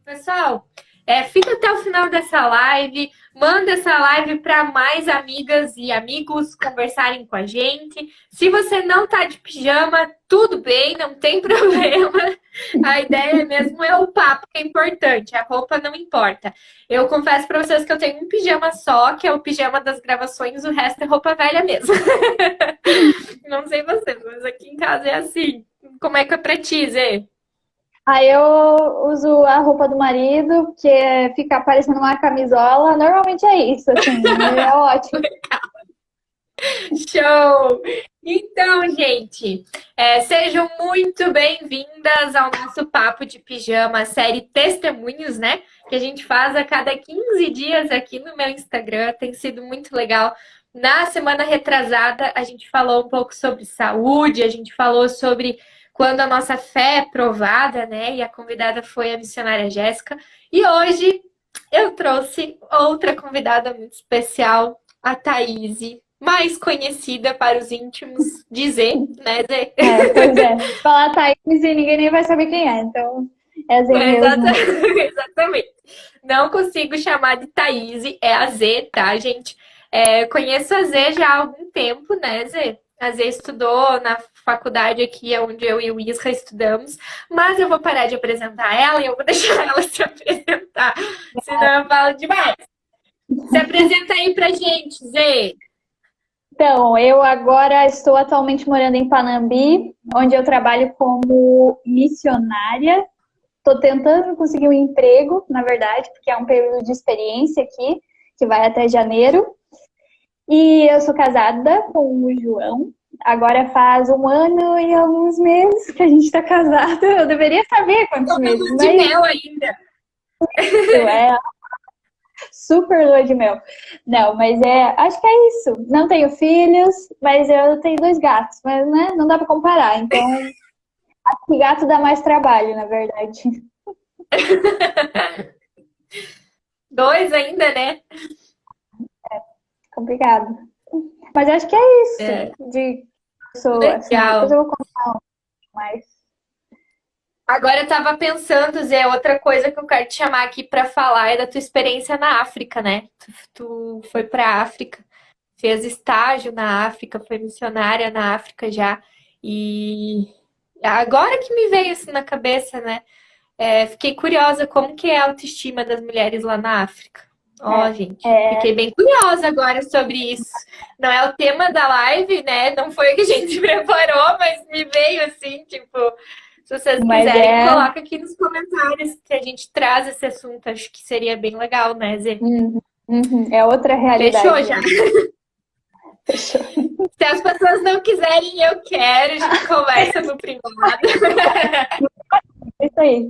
Pessoal, fica até o final dessa live, manda essa live para mais amigas e amigos conversarem com a gente. Se você não tá de pijama, tudo bem, não tem problema. A ideia mesmo é o papo que é importante, a roupa não importa. Eu confesso para vocês que eu tenho um pijama só, que é o pijama das gravações, o resto é roupa velha mesmo. Não sei vocês, mas aqui em casa é assim. Como é que é pra ti, Zê? Aí eu uso a roupa do marido, que fica parecendo uma camisola. Normalmente é isso, assim, é ótimo. Show! Então, gente, sejam muito bem-vindas ao nosso Papo de Pijama, série Testemunhos, né? Que a gente faz a cada 15 dias aqui no meu Instagram. Tem sido muito legal. Na semana retrasada, a gente falou um pouco sobre saúde, a gente falou sobre quando a nossa fé é provada, né? E a convidada foi a missionária Jéssica. E hoje eu trouxe outra convidada muito especial, a Thaís, mais conhecida para os íntimos de Zê, né, Zê? Pois é. Falar Thaís e ninguém nem vai saber quem é, então é assim mesmo. Exatamente. Não consigo chamar de Thaís, é a Zê, tá, gente? Conheço a Zê já há algum tempo, né, Zê? A Zê estudou na faculdade aqui, onde eu e o Isra estudamos, mas eu vou parar de apresentar ela e eu vou deixar ela se apresentar, senão eu falo demais. Se apresenta aí pra gente, Zê. Então, eu agora estou atualmente morando em Panambi, onde eu trabalho como missionária. Estou tentando conseguir um emprego, na verdade, porque é um período de experiência aqui, que vai até janeiro. E eu sou casada com o João. Agora faz 1 ano e alguns meses que a gente está casada. Eu deveria saber quantos Tô na meses, lua de mas mel ainda. é super lua de mel. Não, mas acho que é isso. Não tenho filhos, mas eu tenho 2 gatos, mas né, não dá para comparar. Então, acho que gato dá mais trabalho, na verdade. Dois ainda, né? Complicado. Mas acho que é isso. É, De pessoa, assim. Depois legal. eu vou contar mais. Agora eu tava pensando, Zé, outra coisa que eu quero te chamar aqui pra falar é da tua experiência na África, né? Tu foi pra África, fez estágio na África, foi missionária na África já. E agora que me veio isso na cabeça, né? Fiquei curiosa como que é a autoestima das mulheres lá na África. Ó, gente, É, fiquei bem curiosa agora sobre isso. Não é o tema da live, né? Não foi o que a gente preparou, mas me veio assim, tipo, se vocês mas quiserem, coloca aqui nos comentários que a gente traz esse assunto. Acho que seria bem legal, né, Zê? é outra Fechou realidade já. mesmo. Fechou. Se as pessoas não quiserem, eu quero, a gente conversa no privado. É isso aí.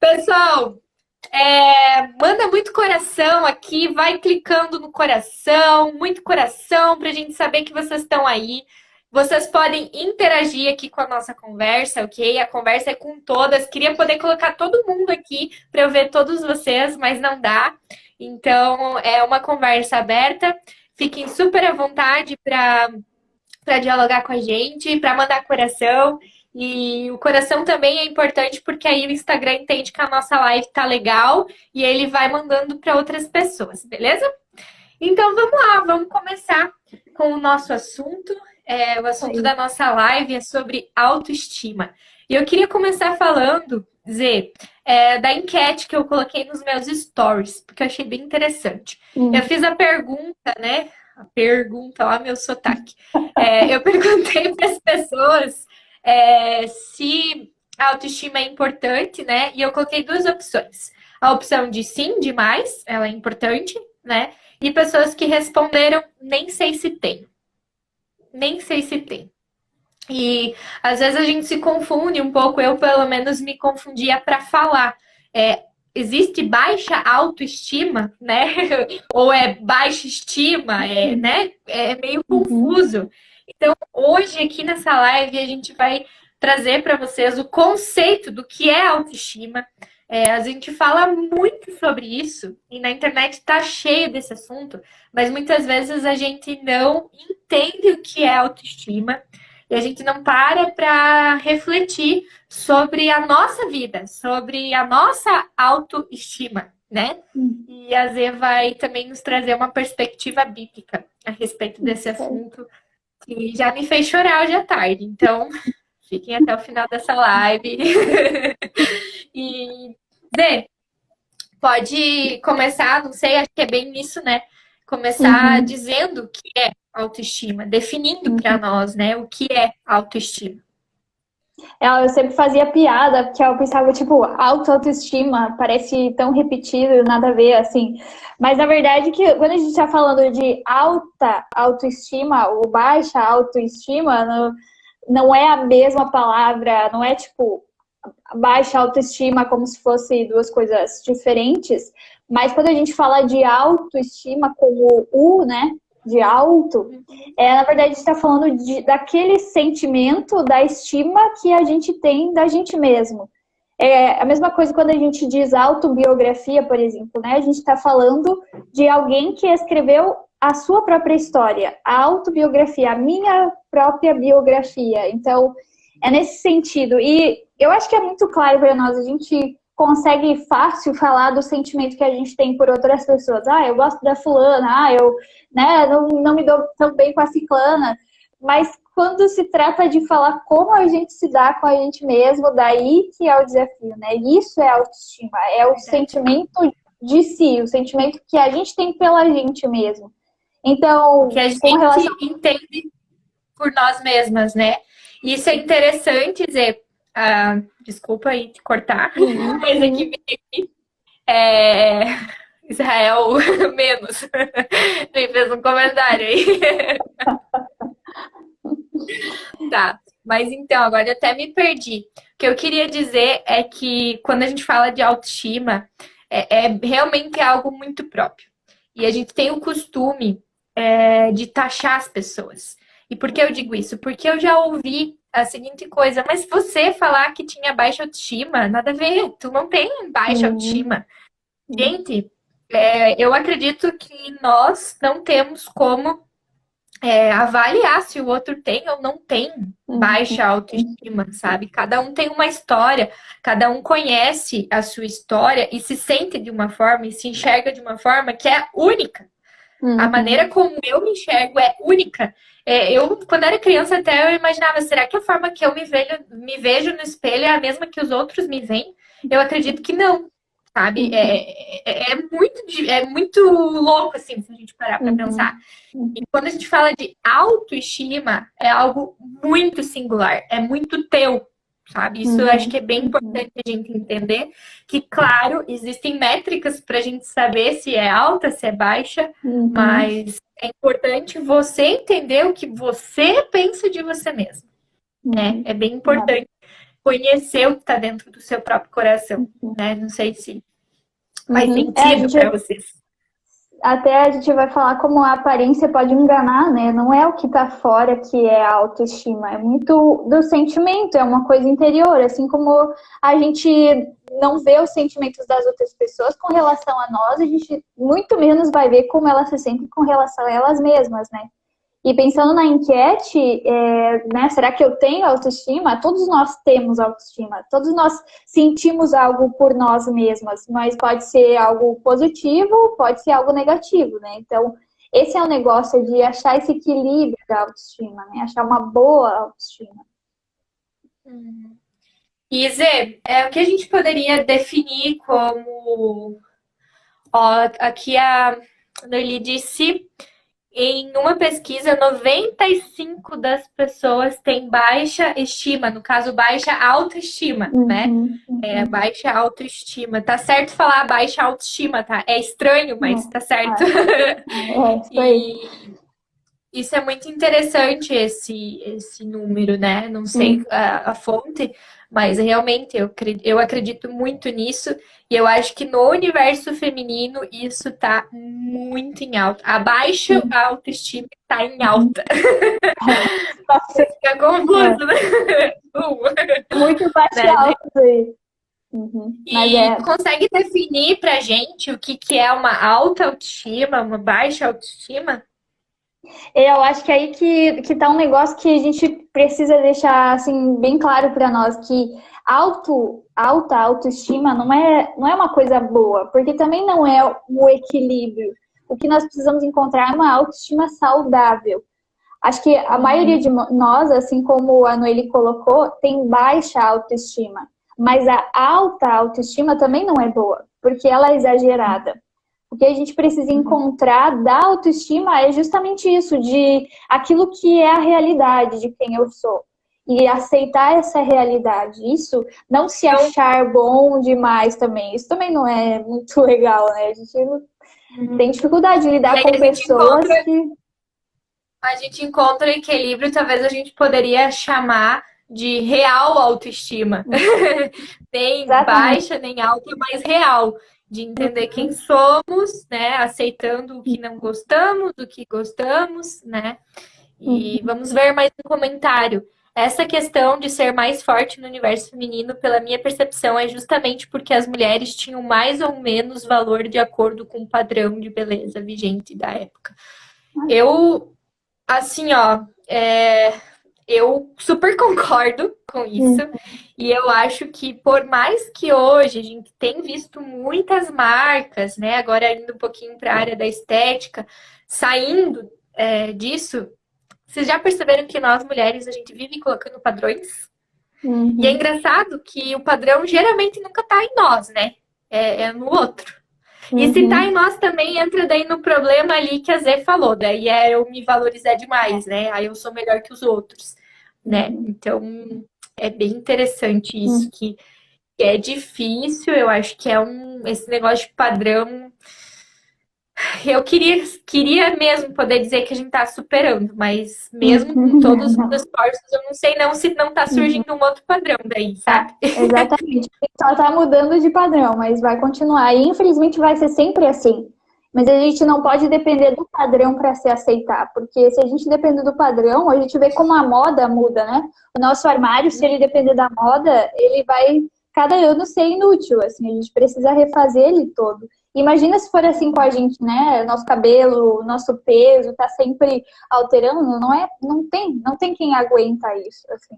Pessoal, manda muito coração aqui, vai clicando no coração, muito coração, para a gente saber que vocês estão aí. Vocês podem interagir aqui com a nossa conversa, ok? A conversa é com todas. Queria poder colocar todo mundo aqui para eu ver todos vocês, mas não dá. Então, é uma conversa aberta. Fiquem super à vontade para dialogar com a gente, para mandar coração. E o coração também é importante porque aí o Instagram entende que a nossa live tá legal e ele vai mandando para outras pessoas, beleza? Então vamos lá, vamos começar com o nosso assunto. O assunto Aí. da nossa live é sobre autoestima. E eu queria começar falando, Zê, da enquete que eu coloquei nos meus stories, porque eu achei bem interessante. Eu Hum. fiz a pergunta, né? A pergunta, ó, meu sotaque. Eu perguntei para as pessoas se a autoestima é importante, né? E eu coloquei duas opções. A opção de sim, demais, ela é importante, né? E pessoas que responderam, nem sei se tem. Nem sei se tem. E às vezes a gente se confunde um pouco, eu pelo menos me confundia para falar. Existe baixa autoestima, né? Ou é baixa estima, né? É meio Uhum. confuso. Então, hoje aqui nessa live a gente vai trazer para vocês o conceito do que é autoestima. A gente fala muito sobre isso e na internet está cheio desse assunto, mas muitas vezes a gente não entende o que é autoestima. E a gente não para refletir sobre a nossa vida, sobre a nossa autoestima, né? E a Zê vai também nos trazer uma perspectiva bíblica a respeito desse assunto, que já me fez chorar hoje à tarde. Então, fiquem até o final dessa live. E, Zê, pode começar, não sei, acho que é bem isso, né? Começar dizendo o que é autoestima, definindo para nós, né, o que é autoestima. Eu sempre fazia piada, porque eu pensava, tipo, autoestima, parece tão repetido, nada a ver, assim. Mas na verdade, que quando a gente está falando de alta autoestima ou baixa autoestima, não é a mesma palavra, não é tipo baixa autoestima como se fossem duas coisas diferentes. Mas quando a gente fala de autoestima como né? De alto, na verdade está falando daquele sentimento da estima que a gente tem da gente mesmo. É a mesma coisa quando a gente diz autobiografia, por exemplo, né? A gente está falando de alguém que escreveu a sua própria história, a autobiografia, a minha própria biografia. Então, é nesse sentido. E eu acho que é muito claro para nós, a gente consegue fácil falar do sentimento que a gente tem por outras pessoas. Ah, eu gosto da fulana, eu não me dou tão bem com a ciclana. Mas quando se trata de falar como a gente se dá com a gente mesmo, daí que é o desafio, né? Isso é autoestima, é o sentimento de si, o sentimento que a gente tem pela gente mesmo. Então, que a gente com relação... entende por nós mesmas, né? E isso é interessante dizer. Desculpa aí te cortar, mas aqui Israel menos. Ele fez um comentário aí. Tá, mas então, agora eu até me perdi. O que eu queria dizer é que quando a gente fala de autoestima, realmente algo muito próprio. E a gente tem o costume de taxar as pessoas. E por que eu digo isso? Porque eu já ouvi a seguinte coisa, mas você falar que tinha baixa autoestima, nada a ver, tu não tem baixa autoestima. Gente, eu acredito que nós não temos como avaliar se o outro tem ou não tem baixa autoestima, sabe? Cada um tem uma história, cada um conhece a sua história e se sente de uma forma e se enxerga de uma forma que é única. A maneira como eu me enxergo é única. Eu, quando era criança, até eu imaginava, será que a forma que eu me vejo no espelho é a mesma que os outros me veem? Eu acredito que não, sabe? É muito louco, assim, se a gente parar para pensar. E quando a gente fala de autoestima, é algo muito singular, é muito teu, sabe? Isso eu acho que é bem importante a gente entender que, claro, existem métricas para a gente saber se é alta, se é baixa, mas é importante você entender o que você pensa de você mesmo, né? É bem importante conhecer o que está dentro do seu próprio coração, né? Não sei se faz sentido para vocês. Até a gente vai falar como a aparência pode enganar, né? Não é o que tá fora que é a autoestima, é muito do sentimento, é uma coisa interior, assim como a gente não vê os sentimentos das outras pessoas com relação a nós, a gente muito menos vai ver como elas se sentem com relação a elas mesmas, né? E pensando na enquete, né, será que eu tenho autoestima? Todos nós temos autoestima, todos nós sentimos algo por nós mesmas, mas pode ser algo positivo, pode ser algo negativo, né? Então, esse é o negócio de achar esse equilíbrio da autoestima, né? Achar uma boa autoestima. E Zê, o que a gente poderia definir como... aqui a Norli disse... Em uma pesquisa, 95 das pessoas têm baixa estima, no caso, baixa autoestima, né? Baixa autoestima. Tá certo falar baixa autoestima, tá? É estranho, mas tá certo. E isso é muito interessante, esse número, né? Não sei a fonte, mas realmente eu acredito muito nisso. E eu acho que no universo feminino isso tá muito em alta. A baixa autoestima tá em alta. Você fica confuso, né? Muito baixa alta aí. E consegue definir pra gente o que é uma alta autoestima, uma baixa autoestima? Eu acho que aí que tá um negócio que a gente precisa deixar assim bem claro para nós que alta autoestima não é uma coisa boa, porque também não é o equilíbrio. O que nós precisamos encontrar é uma autoestima saudável. Acho que a maioria de nós, assim como a Noeli colocou, tem baixa autoestima. Mas a alta autoestima também não é boa, porque ela é exagerada. O que a gente precisa encontrar da autoestima é justamente isso, de aquilo que é a realidade de quem eu sou. E aceitar essa realidade. Isso, não se achar bom demais também. Isso também não é muito legal, né? A gente tem dificuldade de E lidar aí com pessoas que. a gente encontra equilíbrio, talvez a gente poderia chamar de real autoestima. Nem Exatamente. baixa, nem alta, mas real. De entender quem somos, né? Aceitando o que não gostamos, o que gostamos, né? E vamos ver mais um comentário. Essa questão de ser mais forte no universo feminino, pela minha percepção, é justamente porque as mulheres tinham mais ou menos valor de acordo com o padrão de beleza vigente da época. Eu, assim, ó, eu super concordo com isso. E eu acho que por mais que hoje a gente tem visto muitas marcas, né? Agora indo um pouquinho para a área da estética, saindo disso, vocês já perceberam que nós mulheres a gente vive colocando padrões? E é engraçado que o padrão geralmente nunca tá em nós, né? É no outro. E se tá em nós também entra daí no problema ali que a Zé falou, daí é eu me valorizar demais, né? Aí eu sou melhor que os outros, né? Então é bem interessante isso, que é difícil, eu acho que esse negócio de padrão. Eu queria mesmo poder dizer que a gente tá superando, mas mesmo com todos os esforços, eu não sei não se não tá surgindo um outro padrão daí, sabe? Exatamente. Só tá mudando de padrão, mas vai continuar. E infelizmente vai ser sempre assim. Mas a gente não pode depender do padrão para se aceitar, porque se a gente depender do padrão, a gente vê como a moda muda, né? O nosso armário, se ele depender da moda, ele vai cada ano ser inútil, assim, a gente precisa refazer ele todo. Imagina se for assim com a gente, né? Nosso cabelo, nosso peso tá sempre alterando, não tem quem aguenta isso, assim.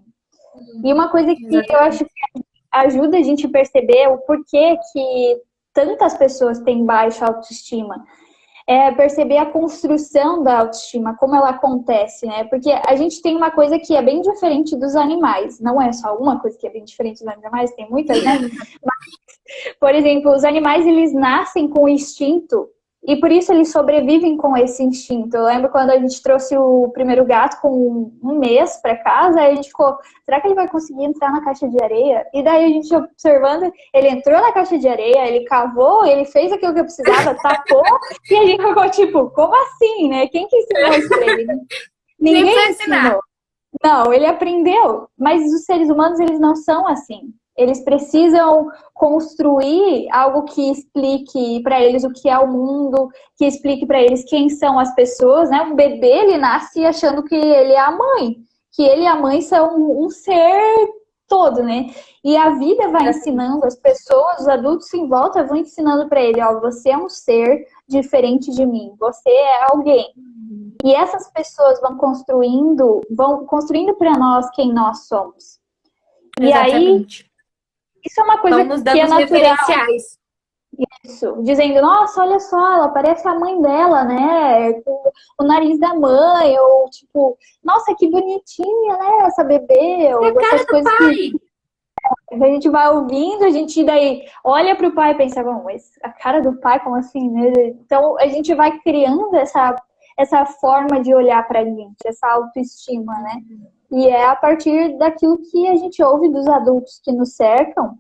E uma coisa que eu acho que ajuda a gente a perceber o porquê que tantas pessoas têm baixa autoestima é perceber a construção da autoestima, como ela acontece, né? Porque a gente tem uma coisa que é bem diferente dos animais. Não é só uma coisa que é bem diferente dos animais, tem muitas, né? Mas, por exemplo, os animais, eles nascem com o instinto e por isso eles sobrevivem com esse instinto. Eu lembro quando a gente trouxe o primeiro gato com um mês para casa, aí a gente ficou, será que ele vai conseguir entrar na caixa de areia? E daí a gente observando, ele entrou na caixa de areia, ele cavou, ele fez aquilo que eu precisava, tapou, e a gente ficou tipo, como assim, né? Quem que ensinou isso pra ele? Ninguém ensinou. Não, ele aprendeu, mas os seres humanos, eles não são assim. Eles precisam construir algo que explique para eles o que é o mundo, que explique para eles quem são as pessoas, né? Um bebê, ele nasce achando que ele é a mãe, que ele e a mãe são um ser todo, né? E a vida vai ensinando, as pessoas, os adultos em volta vão ensinando para ele, ó, você é um ser diferente de mim, você é alguém. E essas pessoas vão construindo para nós quem nós somos. E aí, isso é uma coisa nos que é dando natural. referenciais. Isso, dizendo, nossa, olha só, ela parece a mãe dela, né? Com o nariz da mãe, ou tipo, nossa, que bonitinha, né? Essa bebê, ou É a cara essas do coisas pai. que a gente vai ouvindo, a gente daí olha pro pai e pensa, bom, mas a cara do pai, como assim, né? Então a gente vai criando essa forma de olhar pra gente, essa autoestima, né? E é a partir daquilo que a gente ouve dos adultos que nos cercam,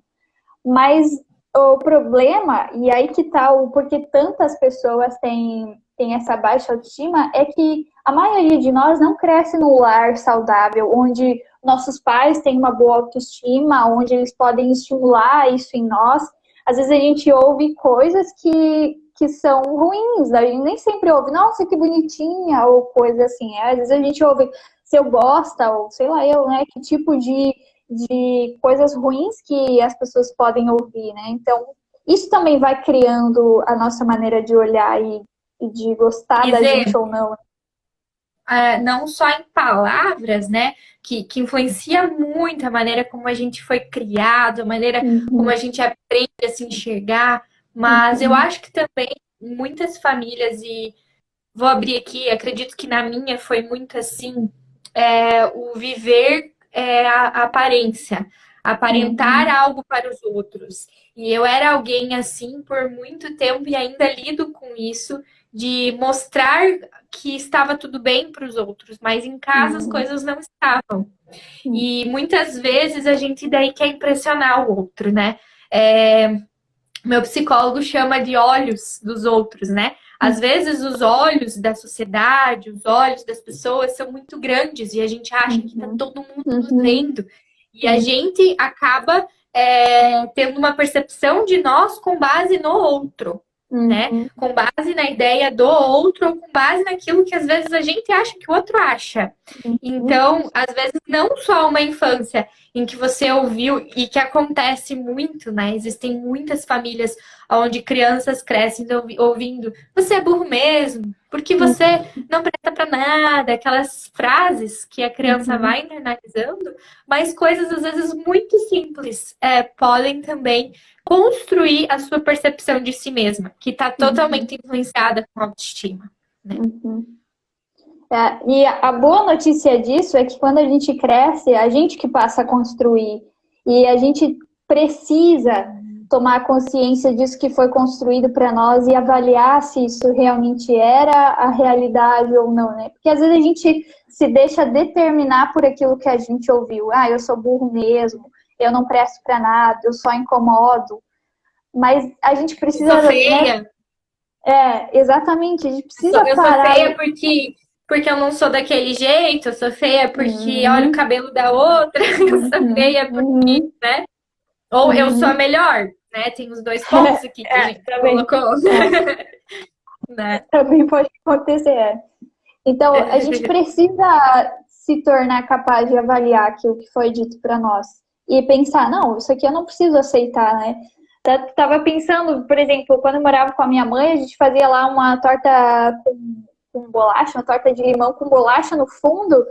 mas o problema, e aí que tá o porquê tantas pessoas têm essa baixa autoestima, é que a maioria de nós não cresce num lar saudável, onde nossos pais têm uma boa autoestima, onde eles podem estimular isso em nós. Às vezes a gente ouve coisas que são ruins, a gente nem sempre ouve, nossa, que bonitinha, ou coisa assim. Às vezes a gente ouve, se eu gosta, ou sei lá eu, né, que tipo de coisas ruins que as pessoas podem ouvir, né? Então, isso também vai criando a nossa maneira de olhar e de gostar da gente ou não. não só em palavras, né? Que influencia muito a maneira como a gente foi criado, a maneira como a gente aprende a se enxergar, mas eu acho que também muitas famílias, e vou abrir aqui, acredito que na minha foi muito assim, o viver a aparência, aparentar algo para os outros. E eu era alguém assim por muito tempo e ainda lido com isso, de mostrar que estava tudo bem para os outros, mas em casa as coisas não estavam. E muitas vezes a gente daí quer impressionar o outro, né? Meu psicólogo chama de olhos dos outros, né? Às vezes os olhos da sociedade, os olhos das pessoas são muito grandes e a gente acha que tá todo mundo nos vendo. E a gente acaba tendo uma percepção de nós com base no outro, né? Com base na ideia do outro ou com base naquilo que às vezes a gente acha que o outro acha. Então, às vezes, não só uma infância em que você ouviu e que acontece muito, né? Existem muitas famílias onde crianças crescem ouvindo você é burro mesmo, porque você não presta para nada, aquelas frases que a criança vai internalizando, mas coisas às vezes muito simples podem também construir a sua percepção de si mesma, que está totalmente influenciada com a autoestima, né? E a boa notícia disso é que quando a gente cresce, a gente que passa a construir. E a gente precisa tomar consciência disso que foi construído para nós e avaliar se isso realmente era a realidade ou não, né? Porque às vezes a gente se deixa determinar por aquilo que a gente ouviu. Ah, eu sou burro mesmo, eu não presto para nada, eu só incomodo. Mas a gente precisa... Eu sou feia. Né? Exatamente, a gente precisa parar... Eu sou feia porque eu não sou daquele jeito, eu sou feia porque olha o cabelo da outra, eu sou feia porque, né? Ou eu sou a melhor, né? Tem os dois pontos aqui que a gente colocou. Né? Também pode acontecer. Então, a gente precisa se tornar capaz de avaliar aquilo que foi dito para nós. E pensar, não, isso aqui eu não preciso aceitar, né? Tava pensando, por exemplo, quando eu morava com a minha mãe, a gente fazia lá uma torta com bolacha, uma torta de limão com bolacha no fundo.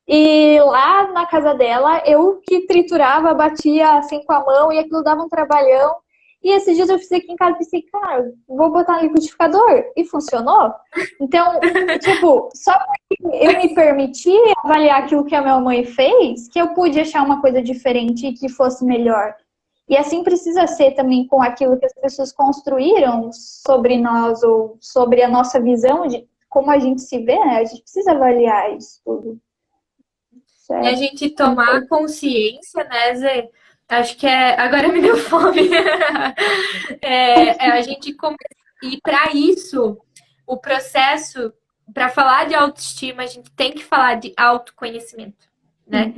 E lá na casa dela, eu que triturava, batia assim com a mão e aquilo dava um trabalhão. E esses dias eu fiz aqui em casa e pensei, cara, vou botar no liquidificador. E funcionou. Então, tipo, só porque eu me permiti avaliar aquilo que a minha mãe fez, que eu pude achar uma coisa diferente e que fosse melhor. E assim precisa ser também com aquilo que as pessoas construíram sobre nós ou sobre a nossa visão de como a gente se vê, né? A gente precisa avaliar isso tudo. Certo. E a gente tomar consciência, né, Zê? Acho que agora me deu fome. A gente e para isso, o processo, para falar de autoestima, a gente tem que falar de autoconhecimento, né?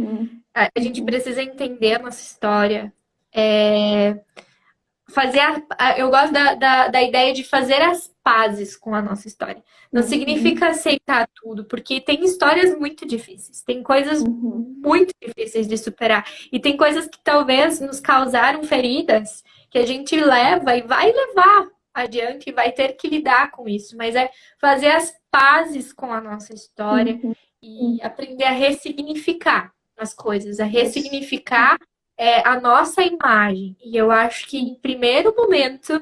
A gente precisa entender a nossa história. Eu gosto da ideia de fazer as pazes com a nossa história. Não significa aceitar tudo, porque tem histórias muito difíceis, tem coisas muito difíceis de superar, e tem coisas que talvez nos causaram feridas que a gente leva e vai levar adiante e vai ter que lidar com isso, mas é fazer as pazes com a nossa história e aprender a ressignificar as coisas, a ressignificar a nossa imagem. E eu acho que, em primeiro momento,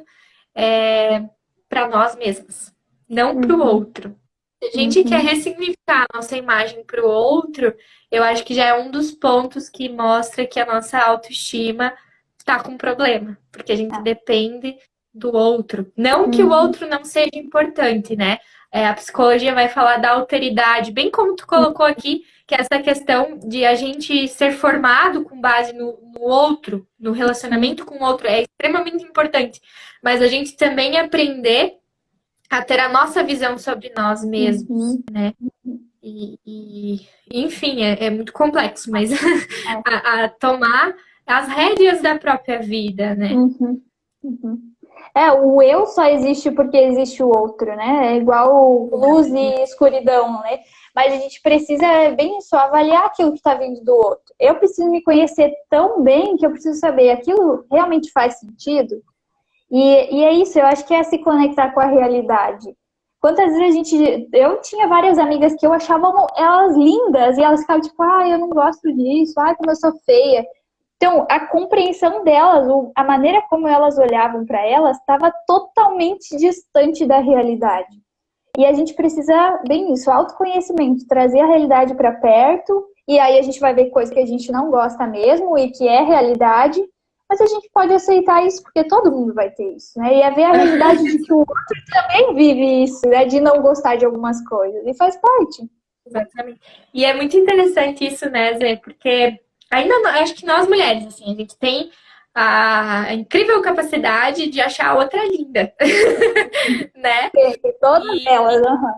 para nós mesmos, não para o outro. Se a gente quer ressignificar a nossa imagem para o outro, eu acho que já é um dos pontos que mostra que a nossa autoestima está com problema, porque a gente depende do outro. Não que o outro não seja importante, né? A psicologia vai falar da alteridade, bem como tu colocou aqui, que é essa questão de a gente ser formado com base no outro, no relacionamento com o outro, é extremamente importante. Mas a gente também aprender a ter a nossa visão sobre nós mesmos, né? Enfim, é muito complexo, mas a tomar as rédeas da própria vida, né? O eu só existe porque existe o outro, né? É igual luz e escuridão, né? Mas a gente precisa bem só avaliar aquilo que está vindo do outro. Eu preciso me conhecer tão bem que eu preciso saber aquilo realmente faz sentido. E é isso, eu acho que é se conectar com a realidade. Quantas vezes eu tinha várias amigas que eu achava elas lindas e elas ficavam tipo, eu não gosto disso, como eu sou feia. Então, a compreensão delas, a maneira como elas olhavam para elas, estava totalmente distante da realidade. E a gente precisa, bem isso, autoconhecimento, trazer a realidade para perto, e aí a gente vai ver coisas que a gente não gosta mesmo e que é realidade, mas a gente pode aceitar isso porque todo mundo vai ter isso, né? E é ver a realidade de que o outro também vive isso, né? De não gostar de algumas coisas, e faz parte. Exatamente. E é muito interessante isso, né, Zé? Porque ainda acho que nós mulheres, assim, a gente tem a incrível capacidade de achar a outra linda, né? Tem todas E, elas, aham.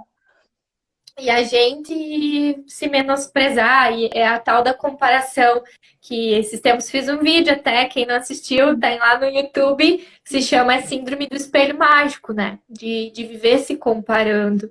e a gente se menosprezar, e é a tal da comparação, que esses tempos fiz um vídeo até, quem não assistiu, tá lá no YouTube, que se chama Síndrome do Espelho Mágico, né? De viver se comparando.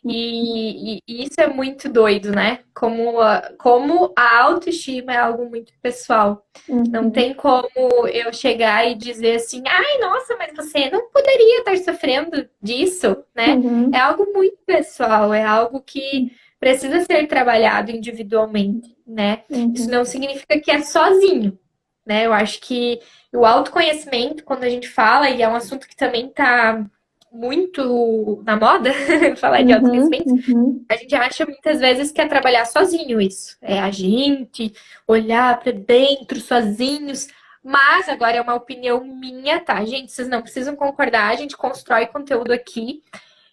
E isso é muito doido, né? Como a autoestima é algo muito pessoal. Não Uhum. tem como eu chegar e dizer assim, ai, nossa, mas você não poderia estar sofrendo disso, né? É Uhum. algo muito pessoal, é algo que precisa ser trabalhado individualmente, né? Isso Uhum. não significa que é sozinho, né? Eu acho que o autoconhecimento, quando a gente fala, e é um assunto que também está muito na moda, falar de Uhum. autoconhecimento, Uhum. a gente acha muitas vezes que é trabalhar sozinho isso. É a gente olhar para dentro sozinhos. Mas agora é uma opinião minha, tá, gente? Vocês não precisam concordar, a gente constrói conteúdo aqui.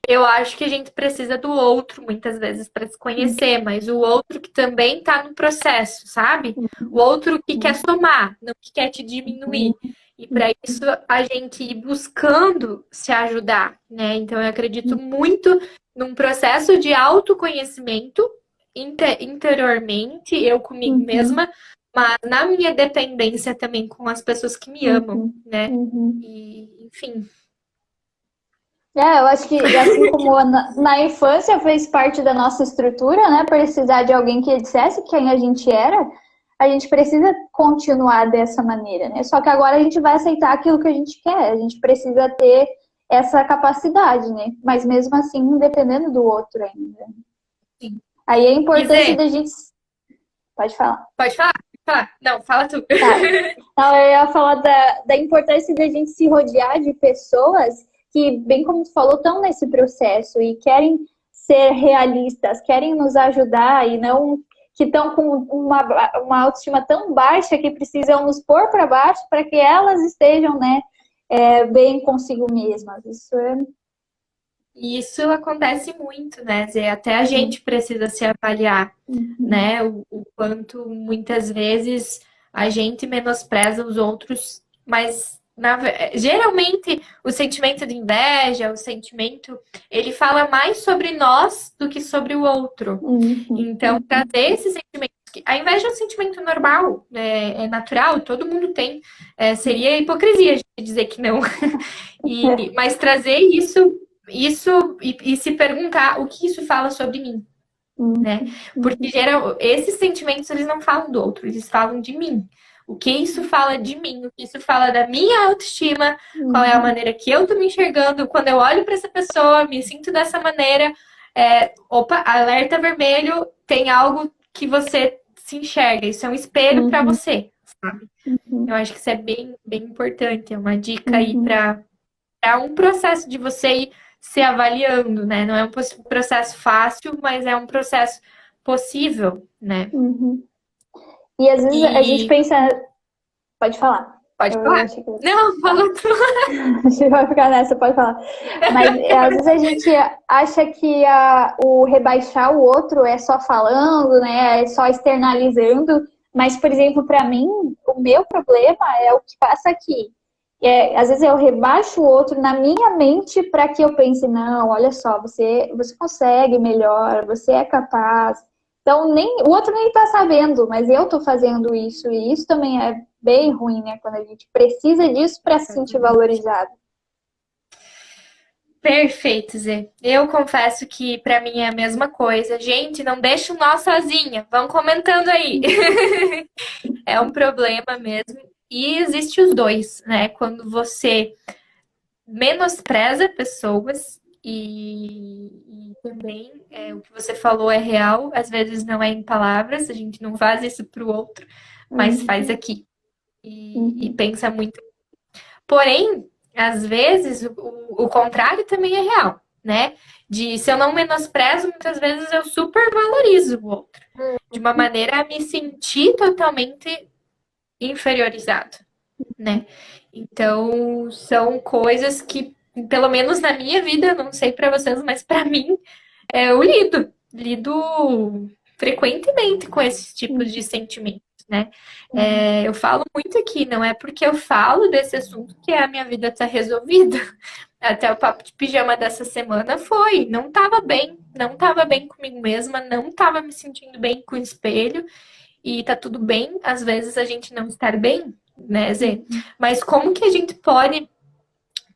Eu acho que a gente precisa do outro muitas vezes para se conhecer, mas o outro que também está no processo, sabe? O outro que quer somar, não que quer te diminuir. E para isso a gente ir buscando se ajudar, né? Então eu acredito muito num processo de autoconhecimento interiormente, eu comigo Uhum. mesma, mas na minha dependência também com as pessoas que me amam, Uhum. né? Uhum. E, enfim. Eu acho que assim como na infância fez parte da nossa estrutura, né? Precisar de alguém que dissesse quem a gente era, a gente precisa continuar dessa maneira, né? Só que agora a gente vai aceitar aquilo que a gente quer, a gente precisa ter essa capacidade, né? Mas mesmo assim, dependendo do outro ainda. Sim. Aí a E importância Zê, da gente. Pode falar. pode falar? Pode falar. Não, fala tu. Tá. Não, eu ia falar da importância da gente se rodear de pessoas que, bem como tu falou, estão nesse processo e querem ser realistas, querem nos ajudar e não que estão com uma autoestima tão baixa que precisam nos pôr para baixo para que elas estejam, né, bem consigo mesmas. Isso é. E isso acontece muito, né, Zê? Até a gente precisa se avaliar, Uhum. né? O quanto muitas vezes a gente menospreza os outros, mas geralmente o sentimento de inveja, o sentimento, ele fala mais sobre nós do que sobre o outro. Uhum. Então, trazer esse sentimento. A inveja é um sentimento normal, é natural, todo mundo tem. Seria hipocrisia a gente dizer que não. Mas trazer isso e se perguntar o que isso fala sobre mim, né? Uhum. Porque Uhum. esses sentimentos eles não falam do outro, eles falam de mim. O que isso fala de mim? O que isso fala da minha autoestima? Qual é a Uhum. maneira que eu tô me enxergando? Quando eu olho para essa pessoa, me sinto dessa maneira. Opa, alerta vermelho, tem algo que você se enxerga. Isso é um espelho para Uhum. você, sabe? Eu Uhum. acho que isso é bem, bem importante. É uma dica aí Uhum. para um processo de você ir se avaliando, né? Não é um processo fácil, mas é um processo possível, né? Uhum. E às vezes a gente E pensa. Pode falar. pode Eu falar? achei que Não, fala tu. você vai ficar nessa, pode falar. Mas às vezes a gente acha que o rebaixar o outro é só falando, né? É só externalizando. Mas, por exemplo, para mim, o meu problema é o que passa aqui. Às vezes eu rebaixo o outro na minha mente para que eu pense, não, olha só, você consegue melhor, você é capaz. Então, o outro nem está sabendo, mas eu estou fazendo isso, e isso também é bem ruim, né? Quando a gente precisa disso para se sentir valorizado. Perfeito, Zê. Eu confesso que para mim é a mesma coisa. Gente, não deixa o nó sozinha. Vão comentando aí. É um problema mesmo. E existe os dois, né? Quando você menospreza pessoas E também o que você falou é real, às vezes não é em palavras, a gente não faz isso para o outro, mas faz aqui. E pensa muito. Porém, às vezes, o contrário também é real, né? Se eu não menosprezo, muitas vezes eu super valorizo o outro. De uma maneira a me sentir totalmente inferiorizado, né? Então, são coisas que, pelo menos na minha vida, eu não sei para vocês, mas para mim, eu lido frequentemente com esses tipos de sentimentos, né? Eu falo muito aqui, não é porque eu falo desse assunto que a minha vida tá resolvida. Até o papo de pijama dessa semana não tava bem comigo mesma, não tava me sentindo bem com o espelho, e tá tudo bem, às vezes a gente não estar bem, né, Zê? Mas como que a gente pode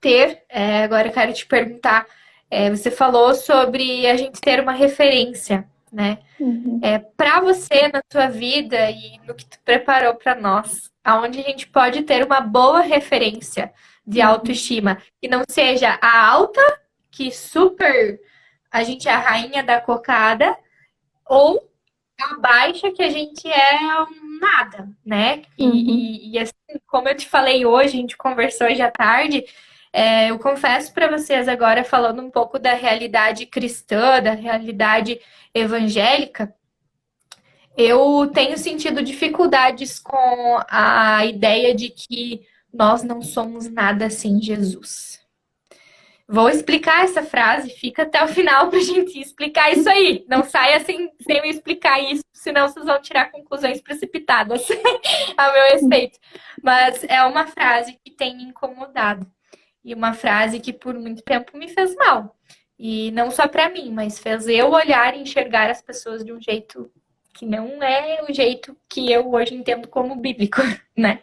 ter, agora eu quero te perguntar, você falou sobre a gente ter uma referência, né? Para você na tua vida e no que tu preparou para nós, aonde a gente pode ter uma boa referência de autoestima, que não seja a alta, que super a gente é a rainha da cocada, ou a baixa, que a gente é um nada, né? E assim, como eu te falei hoje, a gente conversou hoje à tarde, eu confesso para vocês agora, falando um pouco da realidade cristã, da realidade evangélica, eu tenho sentido dificuldades com a ideia de que nós não somos nada sem Jesus. Vou explicar essa frase, fica até o final para a gente explicar isso aí. Não saia sem eu explicar isso, senão vocês vão tirar conclusões precipitadas a meu respeito. Mas é uma frase que tem me incomodado. E uma frase que por muito tempo me fez mal. E não só para mim, mas fez eu olhar e enxergar as pessoas de um jeito que não é o jeito que eu hoje entendo como bíblico, né?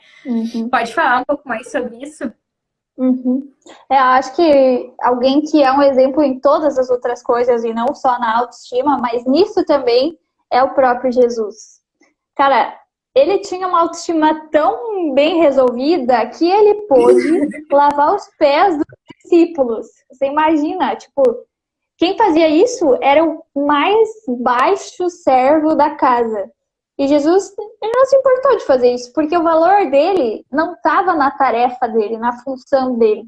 Pode falar um pouco mais sobre isso? Eu acho que alguém que é um exemplo em todas as outras coisas e não só na autoestima, mas nisso também é o próprio Jesus. Cara, ele tinha uma autoestima tão bem resolvida que ele pôde lavar os pés dos discípulos. Você imagina, tipo, quem fazia isso era o mais baixo servo da casa. E Jesus, ele não se importou de fazer isso, porque o valor dele não estava na tarefa dele, na função dele.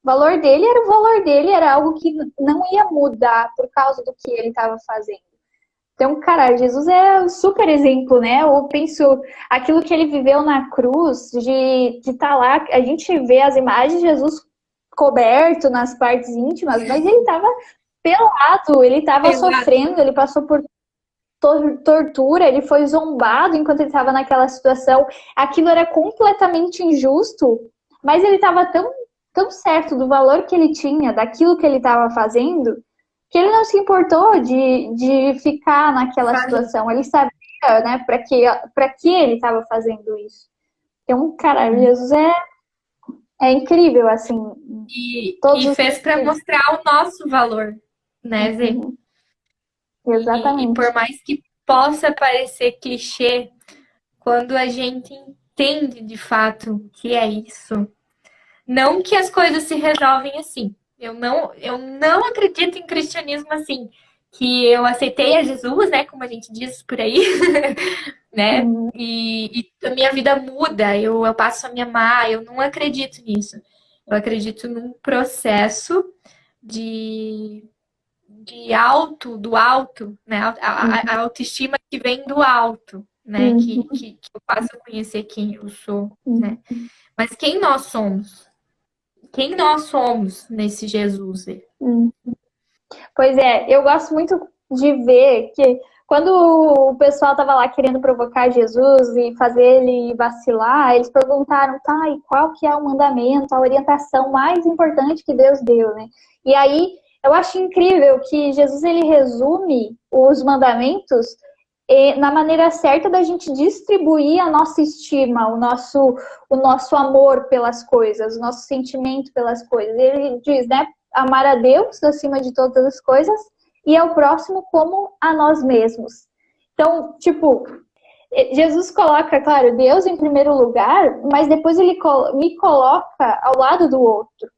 O valor dele era o valor dele, era algo que não ia mudar por causa do que ele estava fazendo. Então, cara, Jesus é um super exemplo, né? Eu penso, aquilo que ele viveu na cruz, de estar lá, a gente vê as imagens de Jesus coberto nas partes íntimas, mas ele estava pelado, ele estava sofrendo, ele passou por tortura, ele foi zombado enquanto ele estava naquela situação. Aquilo era completamente injusto, mas ele estava tão certo do valor que ele tinha, daquilo que ele estava fazendo, que ele não se importou de ficar naquela situação. Ele sabia, né, para que ele estava fazendo isso. Então, cara, Jesus é incrível, assim. E fez para mostrar o nosso valor, né, Zê? Exatamente. E por mais que possa parecer clichê, quando a gente entende de fato o que é isso, não que as coisas se resolvem assim. Eu não acredito em cristianismo assim, que eu aceitei a Jesus, né, como a gente diz por aí, né, e a minha vida muda, eu passo a me amar, eu não acredito nisso. Eu acredito num processo do alto, né? A autoestima que vem do alto, né? Que eu passo a conhecer quem eu sou, né? Mas quem nós somos? Quem nós somos nesse Jesus? Pois é, eu gosto muito de ver que quando o pessoal estava lá querendo provocar Jesus e fazer ele vacilar, eles perguntaram, tá, e qual que é o mandamento, a orientação mais importante que Deus deu, né? E aí, eu acho incrível que Jesus, ele resume os mandamentos na maneira certa da gente distribuir a nossa estima, o nosso amor pelas coisas, o nosso sentimento pelas coisas. Ele diz, né, amar a Deus acima de todas as coisas e ao próximo como a nós mesmos. Então, tipo, Jesus coloca, claro, Deus em primeiro lugar, mas depois ele me coloca ao lado do outro.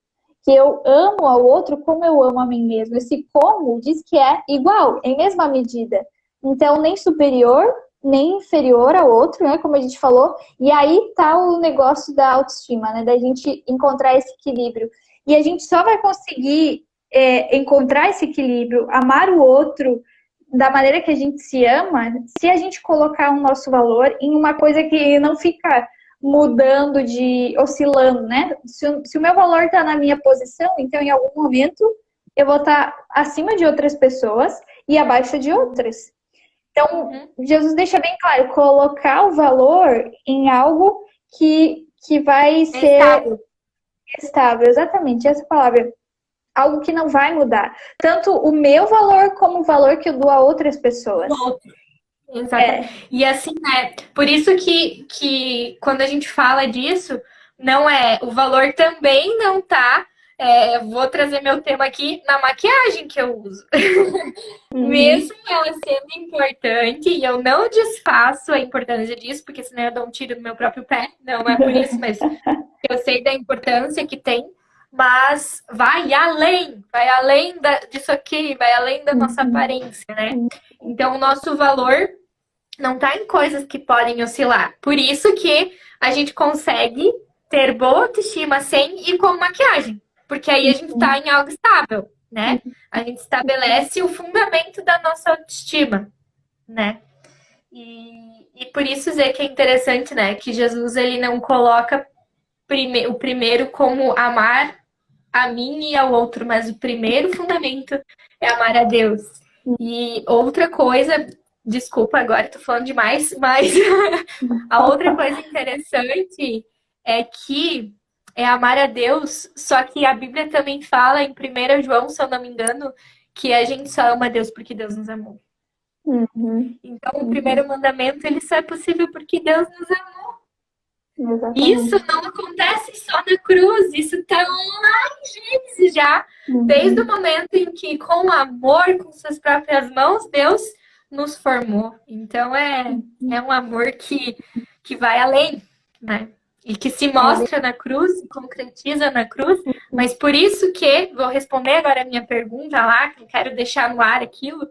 que eu amo ao outro como eu amo a mim mesmo. Esse como diz que é igual, em mesma medida. Então, nem superior, nem inferior ao outro, né? Como a gente falou. E aí tá o negócio da autoestima, né? Da gente encontrar esse equilíbrio. E a gente só vai conseguir encontrar esse equilíbrio, amar o outro da maneira que a gente se ama, se a gente colocar o nosso valor em uma coisa que não fica mudando, oscilando, né? Se o meu valor está na minha posição, então em algum momento eu vou estar acima de outras pessoas e abaixo de outras. Então, Jesus deixa bem claro, colocar o valor em algo que vai ser estável, exatamente, essa palavra. Algo que não vai mudar. Tanto o meu valor como o valor que eu dou a outras pessoas. Exatamente. E assim, né? Por isso que quando a gente fala disso, não é. O valor também não tá. Vou trazer meu tema aqui na maquiagem que eu uso. Mesmo ela sendo importante, e eu não desfaço a importância disso, porque senão eu dou um tiro no meu próprio pé. Não é por isso, mas eu sei da importância que tem. Mas vai além disso aqui, vai além da nossa aparência, né? Então, o nosso valor não está em coisas que podem oscilar. Por isso que a gente consegue ter boa autoestima sem e com maquiagem. Porque aí a gente está em algo estável, né? A gente estabelece o fundamento da nossa autoestima, né? E por isso dizer que é interessante, né? Que Jesus, ele não coloca o primeiro como amar a mim e ao outro, mas o primeiro fundamento é amar a Deus. E outra coisa, desculpa, agora tô falando demais, mas a outra coisa interessante é que é amar a Deus, só que a Bíblia também fala em 1 João, se eu não me engano, que a gente só ama a Deus porque Deus nos amou. Então, o primeiro mandamento, ele só é possível porque Deus nos amou. Exatamente. Isso não acontece só na cruz, isso está lá em Gênesis já. Desde o momento em que, com amor, com suas próprias mãos, Deus nos formou. Então, é um amor que vai além, né? E que se mostra na cruz, se concretiza na cruz. Mas por isso que, vou responder agora a minha pergunta lá, que eu quero deixar no ar aquilo,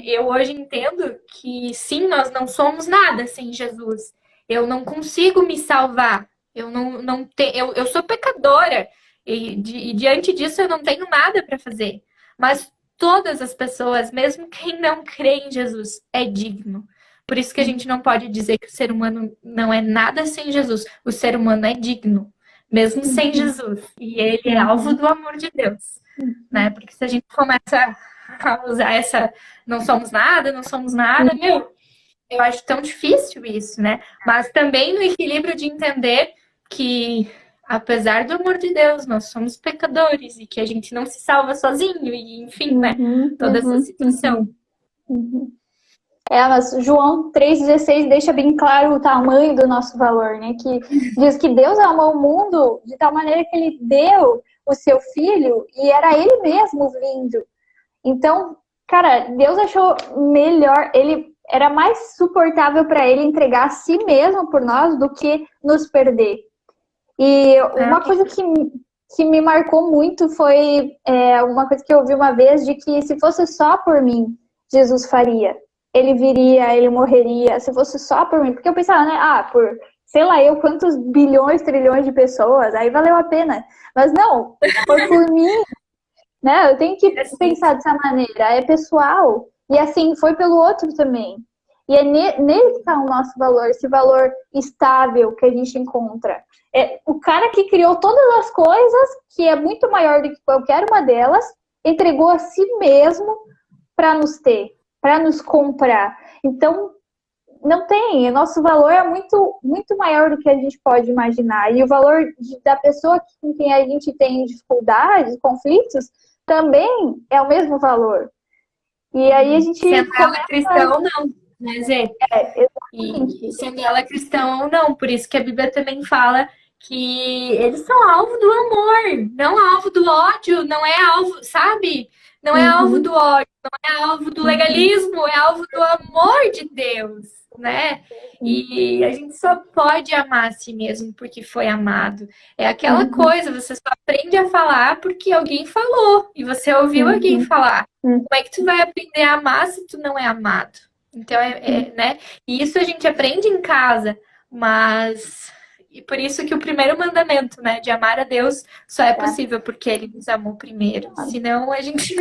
eu hoje entendo que, sim, nós não somos nada sem Jesus. Eu não consigo me salvar. Eu sou pecadora. E diante disso eu não tenho nada para fazer. Mas todas as pessoas, mesmo quem não crê em Jesus, é digno. Por isso que a gente não pode dizer que o ser humano não é nada sem Jesus. O ser humano é digno, mesmo sem Jesus. E ele é alvo do amor de Deus. Né? Porque se a gente começa a usar essa não somos nada, meu, eu acho tão difícil isso, né? Mas também no equilíbrio de entender que, apesar do amor de Deus, nós somos pecadores e que a gente não se salva sozinho, e enfim, né? Toda essa situação. Mas João 3,16 deixa bem claro o tamanho do nosso valor, né? Que diz que Deus amou o mundo de tal maneira que ele deu o seu filho e era ele mesmo vindo. Então, cara, Deus achou melhor, era mais suportável para ele entregar a si mesmo por nós do que nos perder. E uma coisa que me marcou muito foi uma coisa que eu ouvi uma vez, de que se fosse só por mim, Jesus faria. Ele viria, ele morreria, se fosse só por mim. Porque eu pensava, né, por sei lá eu quantos bilhões, trilhões de pessoas, aí valeu a pena. Mas não, foi por mim, né? Eu tenho que pensar dessa maneira, é pessoal. E assim, foi pelo outro também. E é nele que está o nosso valor, esse valor estável que a gente encontra. O cara que criou todas as coisas, que é muito maior do que qualquer uma delas, entregou a si mesmo para nos ter, para nos comprar. Então, não tem. Nosso valor é muito, muito maior do que a gente pode imaginar. E o valor da pessoa com quem a gente tem dificuldades, conflitos, também é o mesmo valor. E aí a gente... Sendo ela cristã ou não, né, Zê? Exatamente. E sendo ela cristã ou não. Por isso que a Bíblia também fala que eles são alvo do amor, não alvo do ódio, não é alvo, sabe? Não é alvo do ódio, não é alvo do legalismo, é alvo do amor de Deus. né? E a gente só pode amar a si mesmo porque foi amado. É aquela coisa, você só aprende a falar porque alguém falou e você ouviu alguém Uhum. falar. Uhum. Como é que tu vai aprender a amar se tu não é amado? Então, né? E isso a gente aprende em casa, mas e por isso que o primeiro mandamento, né, de amar a Deus, só é Tá. possível porque Ele nos amou primeiro. Senão a gente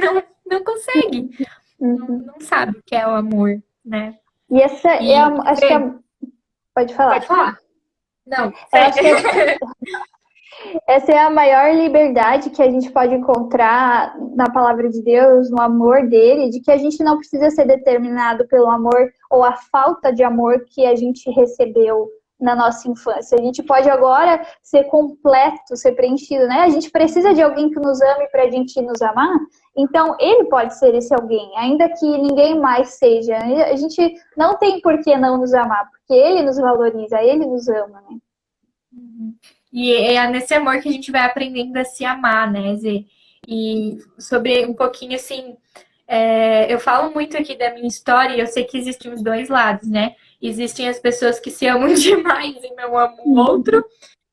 não consegue, Uhum. não sabe o que é o amor, né? E essa é E acho que pode pode falar. falar? Não, Eu sei. acho que essa é a maior liberdade que a gente pode encontrar na palavra de Deus, no amor dele, de que a gente não precisa ser determinado pelo amor ou a falta de amor que a gente recebeu na nossa infância. A gente pode agora ser completo, ser preenchido, né? A gente precisa de alguém que nos ame para a gente nos amar. Então, ele pode ser esse alguém, ainda que ninguém mais seja. A gente não tem por que não nos amar, porque ele nos valoriza, ele nos ama, né? E é nesse amor que a gente vai aprendendo a se amar, né, Zê? E sobre um pouquinho assim, eu falo muito aqui da minha história e eu sei que existem os dois lados, né? Existem as pessoas que se amam demais e não amam o outro,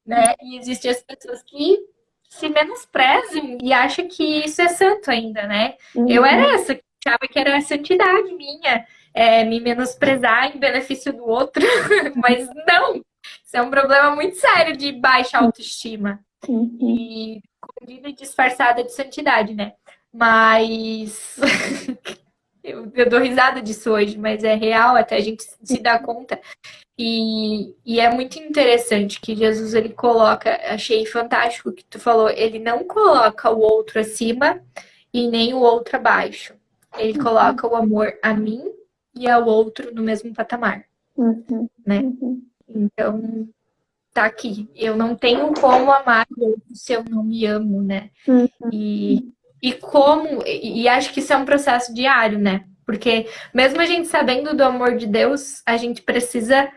né? E existem as pessoas que se menosprezam e acham que isso é santo ainda, né? Eu era essa, que achava que era a santidade minha, me menosprezar em benefício do outro, mas não! Isso é um problema muito sério de baixa autoestima Uhum. e escondida e disfarçada de santidade, né? Mas eu dou risada disso hoje, mas é real até a gente se dar conta. E é muito interessante que Jesus ele coloca, achei fantástico o que tu falou, ele não coloca o outro acima e nem o outro abaixo. Ele coloca o amor a mim e ao outro no mesmo patamar, Uhum. né? Uhum. Então, tá aqui. Eu não tenho como amar o outro se eu não me amo, né? Uhum. E como, e acho que isso é um processo diário, né? Porque mesmo a gente sabendo do amor de Deus, a gente precisa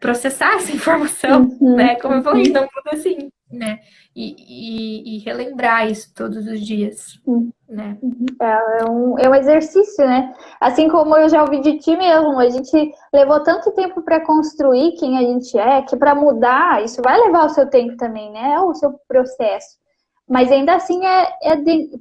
processar essa informação, Uhum. né? Como eu falei, não tudo assim, né? E relembrar isso todos os dias, Uhum. né? É um exercício, né? Assim como eu já ouvi de ti mesmo, a gente levou tanto tempo para construir quem a gente é, que para mudar, isso vai levar o seu tempo também, né? É o seu processo. Mas ainda assim,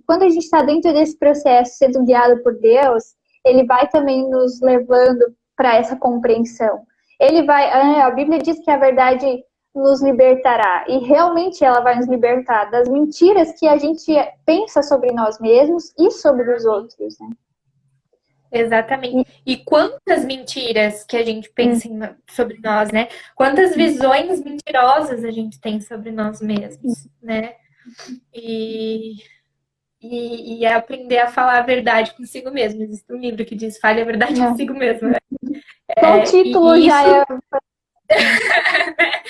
quando a gente está dentro desse processo, sendo guiado por Deus, ele vai também nos levando para essa compreensão. Ele vai, a Bíblia diz que a verdade nos libertará. E realmente ela vai nos libertar das mentiras que a gente pensa sobre nós mesmos e sobre os outros, né? Exatamente. E quantas mentiras que a gente Hum. pensa sobre nós, né? Quantas visões mentirosas a gente tem sobre nós mesmos, né? E, e é aprender a falar a verdade consigo mesmo. Existe um livro que diz fale a verdade É. consigo mesmo, né? Só o título E já isso, é.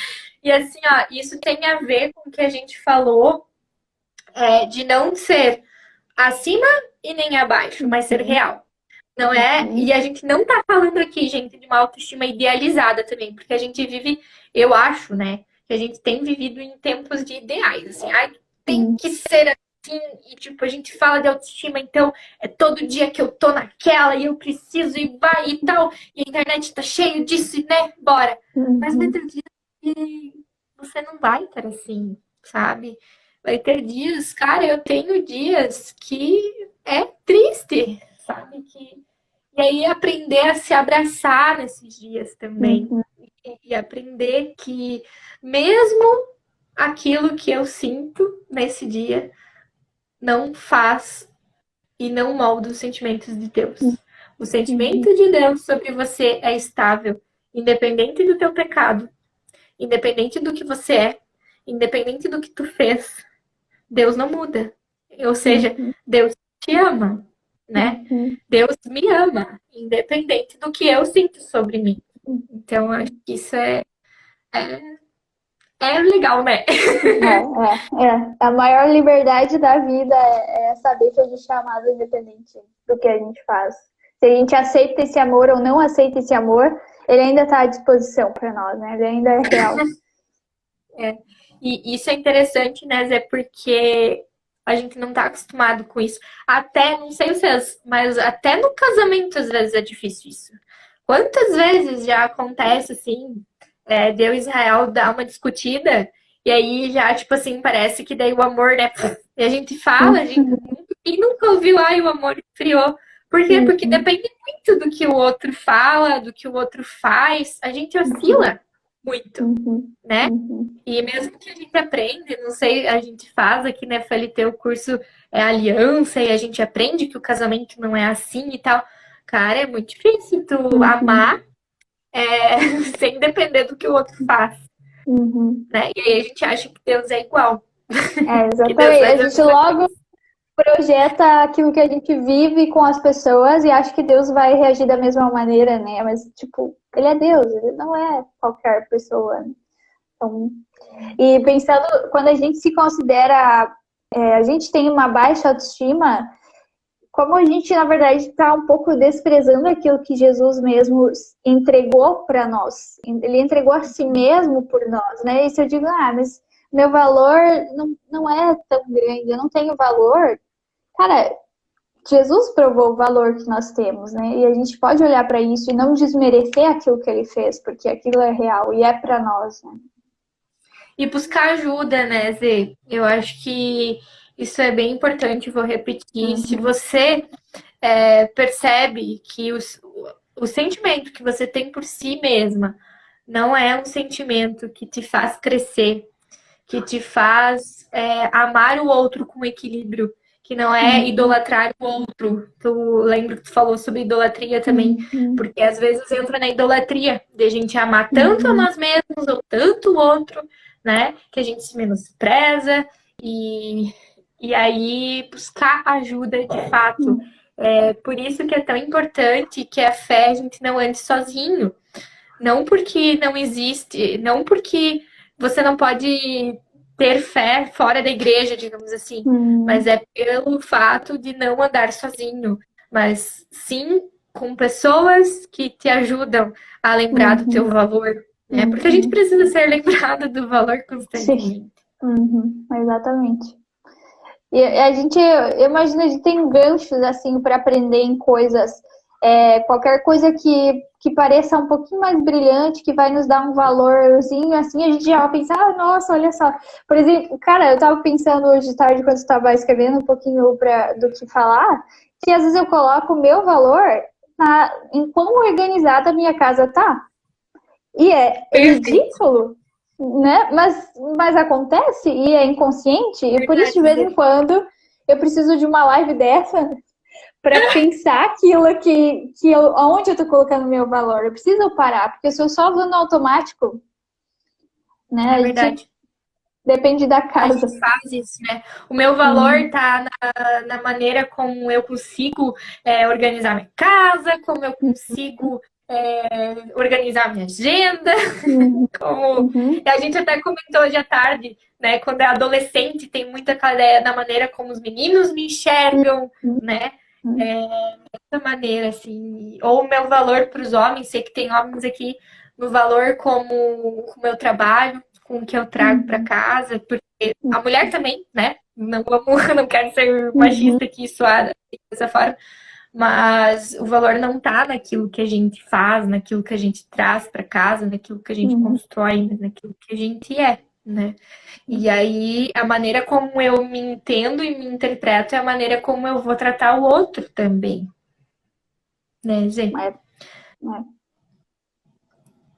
e assim, ó, isso tem a ver com o que a gente falou de não ser acima e nem abaixo, mas ser real. Não é? E a gente não tá falando aqui, gente, de uma autoestima idealizada também, porque a gente vive, eu acho, né, que a gente tem vivido em tempos de ideais, assim, ai, tem que ser assim, e tipo, a gente fala de autoestima, então é todo dia que eu tô naquela e eu preciso e vai e tal, e a internet tá cheio disso, né? Bora. Mas vai ter dias que você não vai estar assim, sabe? Vai ter dias, cara, eu tenho dias que é triste, sabe? E aí aprender a se abraçar nesses dias também. Uhum. E aprender que mesmo aquilo que eu sinto nesse dia não faz e não molda os sentimentos de Deus. O Uhum. sentimento de Deus sobre você é estável, independente do teu pecado, independente do que você é, independente do que tu fez. Deus não muda. Ou seja, Uhum. Deus te ama, né? Uhum. Deus me ama, independente do que eu sinto sobre mim. Então, acho que isso é, é legal, né? É. A maior liberdade da vida é saber que a gente é amado independente do que a gente faz. Se a gente aceita esse amor ou não aceita esse amor, ele ainda está à disposição para nós, né? Ele ainda é real. E isso é interessante, né, Zé? Porque a gente não tá acostumado com isso. Até, não sei vocês, mas até no casamento às vezes é difícil isso. Quantas vezes já acontece assim, Deus e Israel dá uma discutida, e aí já, tipo assim, parece que daí o amor, né? E a gente fala, quem nunca ouviu, ai, o amor esfriou. Por quê? Porque Uhum. depende muito do que o outro fala, do que o outro faz. A gente oscila muito, Uhum. né? Uhum. E mesmo que a gente aprende, não sei, a gente faz aqui na FLT o curso Aliança e a gente aprende que o casamento não é assim e tal. Cara, é muito difícil tu Uhum. amar sem depender do que o outro faz, Uhum. né? E aí a gente acha que Deus é igual, que Deus Exatamente. A faz a gente mesma logo coisa. projeta aquilo que a gente vive com as pessoas e acha que Deus vai reagir da mesma maneira, né? Mas, tipo, ele é Deus, ele não é qualquer pessoa, né? Então, e pensando, quando a gente se considera, a gente tem uma baixa autoestima, como a gente, na verdade, está um pouco desprezando aquilo que Jesus mesmo entregou para nós. Ele entregou a si mesmo por nós, né? E se eu digo, mas meu valor não é tão grande, eu não tenho valor. Cara, Jesus provou o valor que nós temos, né? E a gente pode olhar para isso e não desmerecer aquilo que ele fez, porque aquilo é real e é para nós, né? E buscar ajuda, né, Zê? Eu acho que isso é bem importante, vou repetir. Se Uhum, você percebe que o sentimento que você tem por si mesma não é um sentimento que te faz crescer, que te faz amar o outro com equilíbrio, que não é uhum, idolatrar o outro. Tu lembro que tu falou sobre idolatria também, uhum, porque às vezes entra na idolatria de a gente amar tanto a uhum, nós mesmos ou tanto o outro, né? Que a gente se menospreza e, e aí buscar ajuda de fato. uhum, É por isso que é tão importante que a fé a gente não ande sozinho. Não porque não existe, não porque você não pode ter fé fora da igreja, digamos assim, mas uhum, é pelo fato de não andar sozinho, mas sim com pessoas que te ajudam a lembrar do teu uhum, valor, né? Porque a gente uhum. precisa ser lembrado do valor Sim, constantemente. exatamente. E a gente, eu imagino, a gente tem ganchos assim para aprender em coisas, qualquer coisa que pareça um pouquinho mais brilhante, que vai nos dar um valorzinho, assim, a gente já vai pensar, nossa, olha só. Por exemplo, cara, eu estava pensando hoje de tarde, quando estava escrevendo um pouquinho do que falar, que às vezes eu coloco o meu valor em quão organizada a minha casa tá. E é Perfeito, ridículo, né? Mas acontece e é inconsciente, e por isso, de verdade, vez em Zé. quando, eu preciso de uma live dessa para pensar aquilo onde eu tô colocando meu valor. Eu preciso parar, porque se eu só vou no automático, né? É A gente verdade. depende da A casa. gente faz isso, né? O meu valor Uhum, tá na maneira como eu consigo organizar minha casa, como eu consigo organizar minha agenda, uhum, como uhum, a gente até comentou hoje à tarde, né? Quando é adolescente, tem muita aquela ideia da maneira como os meninos me enxergam, uhum, né? Dessa maneira, assim. Ou o meu valor para os homens, sei que tem homens aqui, no valor como o meu trabalho, com o que eu trago para uhum, casa, porque a mulher também, né? Não, vamos, não quero ser uhum, machista aqui, suada dessa forma, mas o valor não tá naquilo que a gente faz, naquilo que a gente traz para casa, naquilo que a gente uhum, constrói, mas naquilo que a gente é, né? E aí, a maneira como eu me entendo e me interpreto é a maneira como eu vou tratar o outro também, né, Zê? é, é.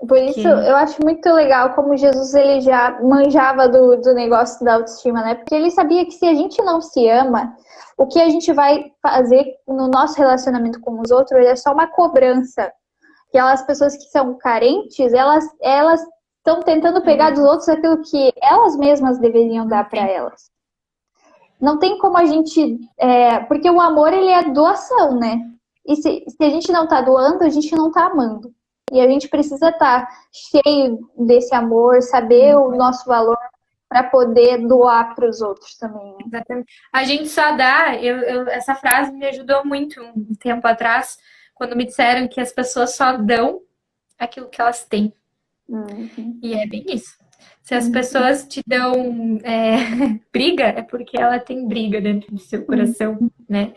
Por isso, Porque eu acho muito legal como Jesus ele já manjava do negócio da autoestima, né? Porque ele sabia que se a gente não se ama, o que a gente vai fazer no nosso relacionamento com os outros é só uma cobrança. Aquelas pessoas que são carentes, elas estão tentando é pegar dos verdade, outros aquilo que elas mesmas deveriam não dar para tem. elas. Não tem como a gente. Porque o amor, ele é doação, né? E se a gente não tá doando, a gente não tá amando. E a gente precisa estar cheio desse amor, saber o nosso valor para poder doar para os outros também, né? Exatamente. A gente só dá, essa frase me ajudou muito um tempo atrás, quando me disseram que as pessoas só dão aquilo que elas têm. Uhum, E é bem isso. Se as uhum, pessoas te dão briga, é porque ela tem briga dentro do seu uhum, coração, né?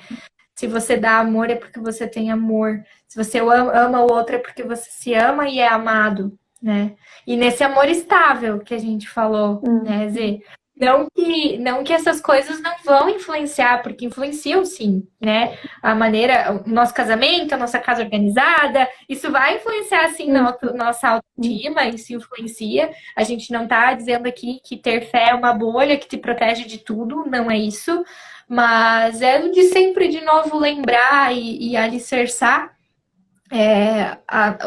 Se você dá amor é porque você tem amor. Se você ama o outro é porque você se ama e é amado, né? E nesse amor estável que a gente falou, né, Zê? Não que essas coisas não vão influenciar, porque influenciam sim, né? A maneira, o nosso casamento, a nossa casa organizada, isso vai influenciar sim na nossa autoestima, isso influencia. A gente não tá dizendo aqui que ter fé é uma bolha que te protege de tudo, não é isso. Mas é de sempre de novo lembrar e alicerçar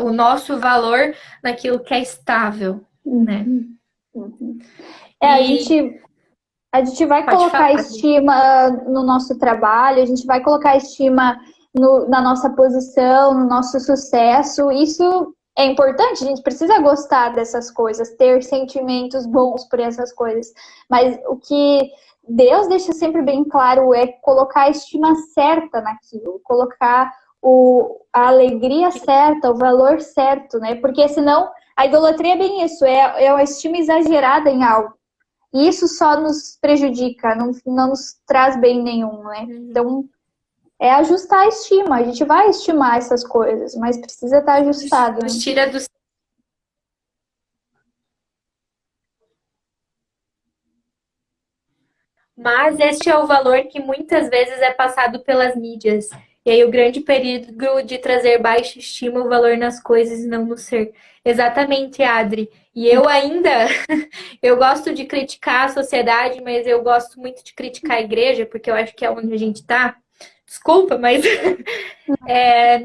o nosso valor naquilo que é estável, né? A E gente, a gente vai pode colocar falar. estima no nosso trabalho, a gente vai colocar estima na nossa posição, no nosso sucesso. Isso é importante, a gente precisa gostar dessas coisas, ter sentimentos bons por essas coisas. Mas o que Deus deixa sempre bem claro é colocar a estima certa naquilo, colocar a alegria certa, o valor certo, né? Porque senão a idolatria é bem isso, é uma estima exagerada em algo. E isso só nos prejudica, não nos traz bem nenhum, né? Então, é ajustar a estima. A gente vai estimar essas coisas, mas precisa estar ajustado, Nos né? tira do. Mas este é o valor que muitas vezes é passado pelas mídias. E aí o grande perigo de trazer baixa estima o valor nas coisas e não no ser. Exatamente, Adri. E eu ainda, eu gosto de criticar a sociedade, mas eu gosto muito de criticar a igreja, porque eu acho que é onde a gente está. Desculpa, mas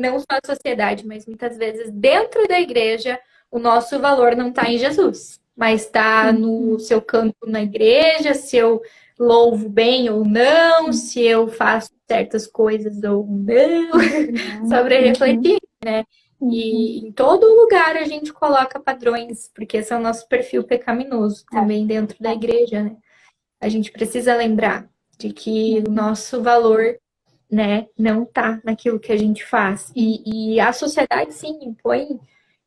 não só a sociedade, mas muitas vezes dentro da igreja o nosso valor não está em Jesus, mas está no seu canto na igreja, se eu louvo bem ou não, se eu faço certas coisas ou não, sobre refletir, né? E em todo lugar a gente coloca padrões, porque esse é o nosso perfil pecaminoso também dentro da igreja, né? A gente precisa lembrar de que o nosso valor, né, não tá naquilo que a gente faz. E a sociedade, sim,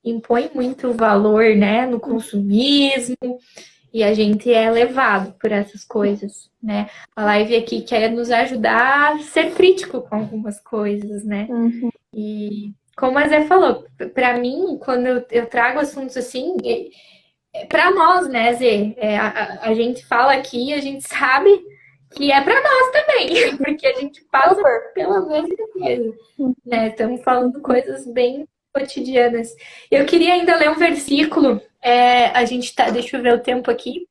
impõe muito valor, né, no consumismo, e a gente é levado por essas coisas, né? A live aqui quer nos ajudar a ser crítico com algumas coisas, né? E como a Zé falou, para mim, quando eu trago assuntos assim, para nós, né, Zê? A gente fala aqui, a gente sabe que é para nós também, porque a gente passa pela mesma coisa, né? Estamos falando coisas bem cotidianas. Eu queria ainda ler um versículo. A gente tá, deixa eu ver o tempo aqui.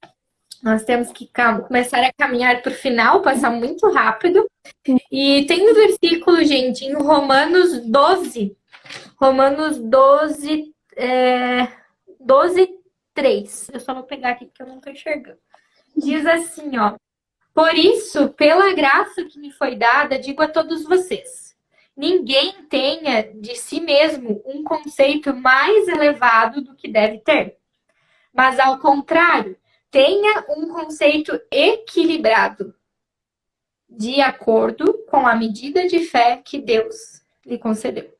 Nós temos que começar a caminhar para o final, passar muito rápido. E tem um versículo, gente, em Romanos 12. Romanos 12, 12, 3. Eu só vou pegar aqui porque eu não estou enxergando. Diz assim, ó. Por isso, pela graça que me foi dada, digo a todos vocês: ninguém tenha de si mesmo um conceito mais elevado do que deve ter. Mas, ao contrário, tenha um conceito equilibrado, de acordo com a medida de fé que Deus lhe concedeu.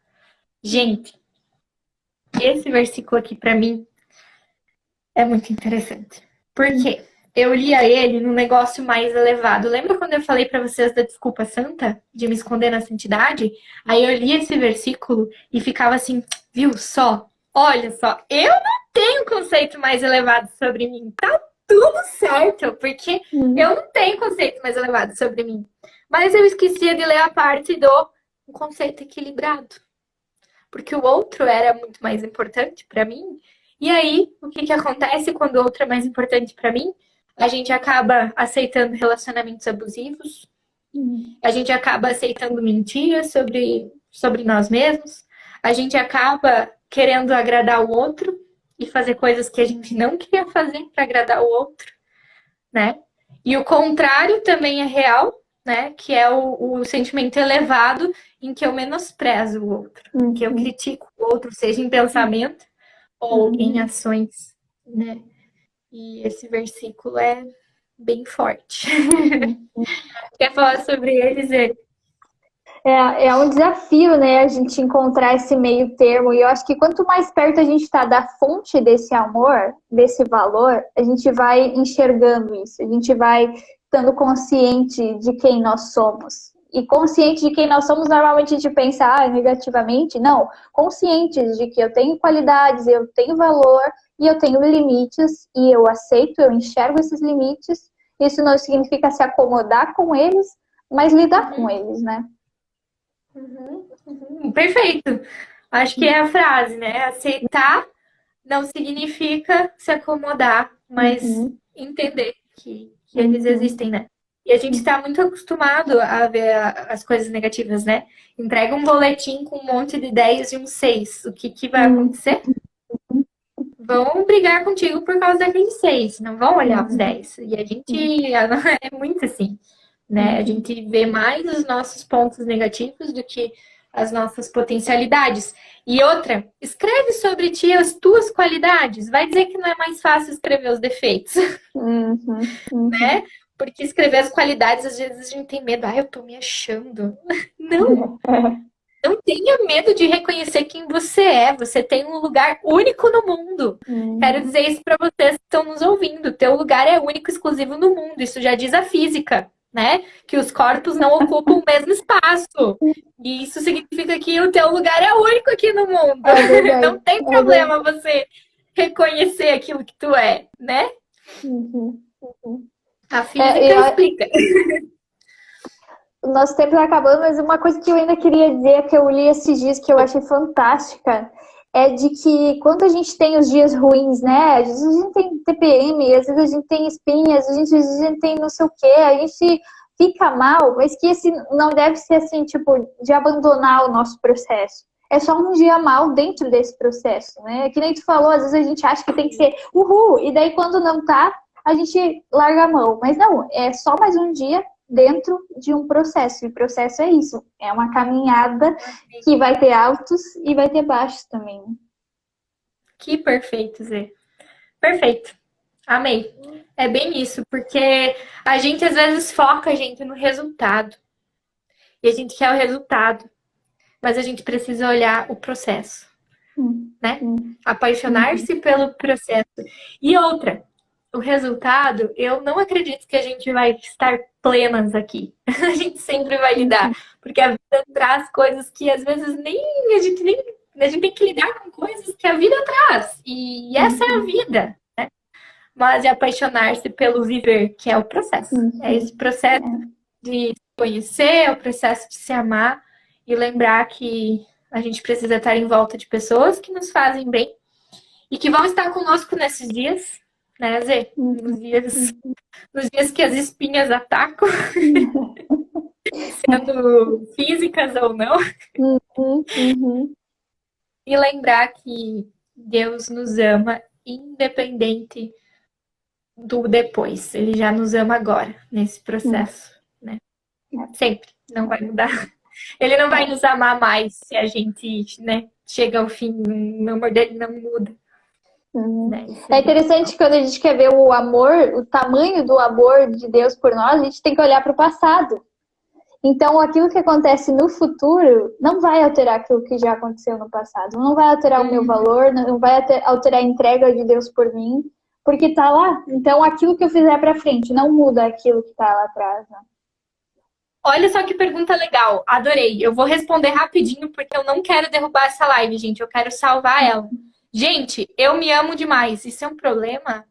Gente, esse versículo aqui, para mim, é muito interessante. Por quê? Eu lia ele num negócio mais elevado. Lembra quando eu falei para vocês da desculpa santa? De me esconder na santidade? Aí eu lia esse versículo e ficava assim, viu só? Olha só, eu não tenho conceito mais elevado sobre mim. Tá tudo certo, porque eu não tenho conceito mais elevado sobre mim. Mas eu esquecia de ler a parte do um conceito equilibrado. Porque o outro era muito mais importante para mim. E aí, o que acontece quando o outro é mais importante para mim? A gente acaba aceitando relacionamentos abusivos, a gente acaba aceitando mentiras sobre nós mesmos, a gente acaba querendo agradar o outro e fazer coisas que a gente não queria fazer para agradar o outro, né? E o contrário também é real, né? Que é o sentimento elevado em que eu menosprezo o outro, que eu critico o outro, seja em pensamento ou em ações, né? E esse versículo é bem forte. Quer falar sobre eles? É um desafio, né, a gente encontrar esse meio termo. E eu acho que quanto mais perto a gente está da fonte desse amor, desse valor, a gente vai enxergando isso. A gente vai estando consciente de quem nós somos. e conscientes de quem nós somos, normalmente a gente pensa negativamente. Não, conscientes de que eu tenho qualidades, eu tenho valor e eu tenho limites e eu aceito, eu enxergo esses limites. Isso não significa se acomodar com eles, mas lidar com eles, né? Perfeito. Acho que é a frase, né? Aceitar não significa se acomodar, mas entender que eles existem, né? E a gente está muito acostumado a ver as coisas negativas, né? Entrega um boletim com um monte de 10 e um 6. O que vai acontecer? Vão brigar contigo por causa daqueles 6, não vão olhar os 10. E a gente é muito assim, né? A gente vê mais os nossos pontos negativos do que as nossas potencialidades. E outra, escreve sobre ti as tuas qualidades. Vai dizer que não é mais fácil escrever os defeitos, né? Porque escrever as qualidades, às vezes a gente tem medo. Eu tô me achando. Não! Não tenha medo de reconhecer quem você é. Você tem um lugar único no mundo. Quero dizer isso para vocês que estão nos ouvindo. Teu lugar é único, exclusivo no mundo. Isso já diz a física, né? Que os corpos não ocupam o mesmo espaço. E isso significa que o teu lugar é único aqui no mundo. Não tem problema você reconhecer aquilo que tu é, né? A física explica. Nosso tempo está acabando, mas uma coisa que eu ainda queria dizer, que eu li esses dias, que eu achei fantástica, é de que quando a gente tem os dias ruins, né? Às vezes a gente tem TPM, às vezes a gente tem espinhas, às vezes a gente tem não sei o quê, a gente fica mal, mas que esse não deve ser assim, tipo, de abandonar o nosso processo. É só um dia mal dentro desse processo, né? Que nem tu falou, às vezes a gente acha que tem que ser uhul, e daí quando não tá, a gente larga a mão. Mas não, é só mais um dia dentro de um processo. E o processo é isso. É uma caminhada que vai ter altos e vai ter baixos também. Que perfeito, Zê. Perfeito. Amei. É bem isso, porque a gente às vezes foca, gente, no resultado. E a gente quer o resultado. Mas a gente precisa olhar o processo, né? Apaixonar-se pelo processo. E outra, o resultado, eu não acredito que a gente vai estar plenas aqui. A gente sempre vai lidar, porque a vida traz coisas que às vezes a gente tem que lidar com coisas que a vida traz. E essa é a vida, né? Mas é apaixonar-se pelo viver, que é o processo. É esse processo de se conhecer, é o processo de se amar e lembrar que a gente precisa estar em volta de pessoas que nos fazem bem e que vão estar conosco nesses dias, né, Zê? Nos dias que as espinhas atacam, sendo físicas ou não. E lembrar que Deus nos ama independente do depois. Ele já nos ama agora, nesse processo, né? Sempre. Não vai mudar. Ele não vai nos amar mais se a gente, né, chega ao fim. O amor dele não muda. Né? É interessante que quando a gente quer ver o amor, o tamanho do amor de Deus por nós, a gente tem que olhar para o passado. Então, aquilo que acontece no futuro não vai alterar aquilo que já aconteceu no passado. Não vai alterar o meu valor, não vai alterar a entrega de Deus por mim, porque tá lá. Então, aquilo que eu fizer para frente não muda aquilo que tá lá atrás. Né? Olha só que pergunta legal. Adorei. Eu vou responder rapidinho porque eu não quero derrubar essa live, gente. Eu quero salvar ela. Gente, eu me amo demais. Isso é um problema?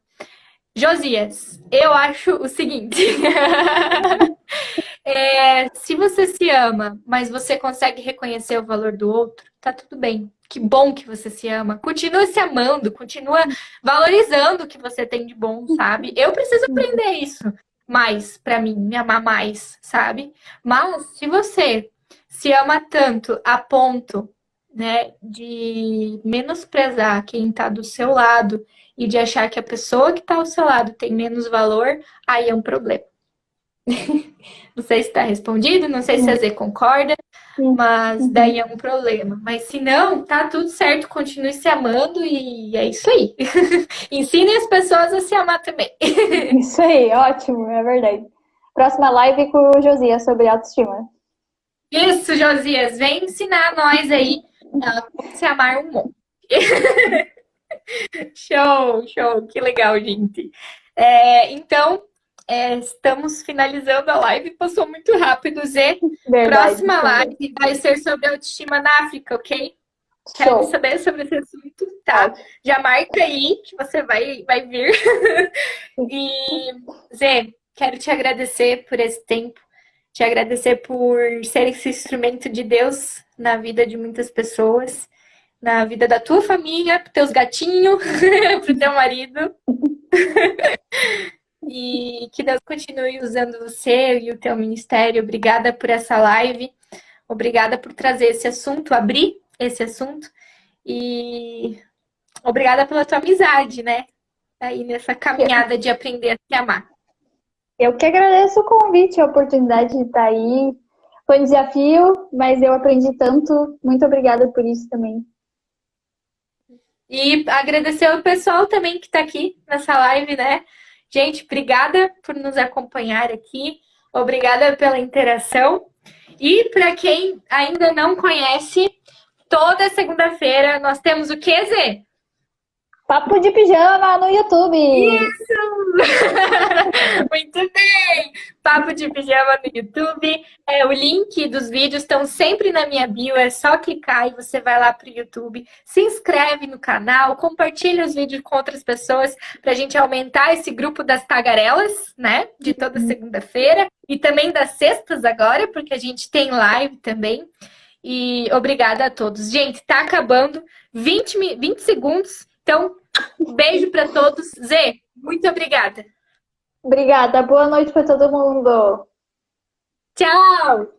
Josias, eu acho o seguinte. Se você se ama, mas você consegue reconhecer o valor do outro, tá tudo bem. Que bom que você se ama. Continua se amando, continua valorizando o que você tem de bom, sabe? Eu preciso aprender isso mais pra mim, me amar mais, sabe? Mas se você se ama tanto a ponto, né, de menosprezar quem tá do seu lado e de achar que a pessoa que tá ao seu lado tem menos valor, aí é um problema. Não sei se está respondido, não sei se a Zê concorda, mas daí é um problema. Mas se não, tá tudo certo, continue se amando e é isso aí. Ensine as pessoas a se amar também. Isso aí, ótimo, é verdade. Próxima live com o Josias sobre autoestima. Isso, Josias, vem ensinar nós aí a como se amar um monte. Show, show, que legal, gente. Então, estamos finalizando a live, passou muito rápido, Zê. Verdade. Próxima live vai ser sobre autoestima na África, ok? Quero Show. saber sobre esse assunto, tá? Ótimo. Já marca aí que você vai vir. E, Zê, quero te agradecer por esse tempo, te agradecer por ser esse instrumento de Deus na vida de muitas pessoas, na vida da tua família, pros teus gatinhos, pro teu marido. E que Deus continue usando você e o teu ministério. Obrigada por essa live. Obrigada por trazer esse assunto, abrir esse assunto. E obrigada pela tua amizade, né? Aí nessa caminhada de aprender a se amar. Eu que agradeço o convite, a oportunidade de estar aí. Foi um desafio, mas eu aprendi tanto. Muito obrigada por isso também. E agradecer ao pessoal também que está aqui nessa live, né? Gente, obrigada por nos acompanhar aqui. Obrigada pela interação. E para quem ainda não conhece, toda segunda-feira nós temos o quê, Zê? Papo de pijama no YouTube. Muito bem! Papo de pijama no YouTube. O link dos vídeos estão sempre na minha bio. É só clicar e você vai lá para o YouTube. Se inscreve no canal, compartilha os vídeos com outras pessoas para a gente aumentar esse grupo das tagarelas, né? De toda segunda-feira. E também das sextas agora, porque a gente tem live também. E obrigada a todos. Gente, tá acabando. 20 segundos. Então, um beijo para todos. Zê, muito obrigada. Obrigada. Boa noite para todo mundo. Tchau!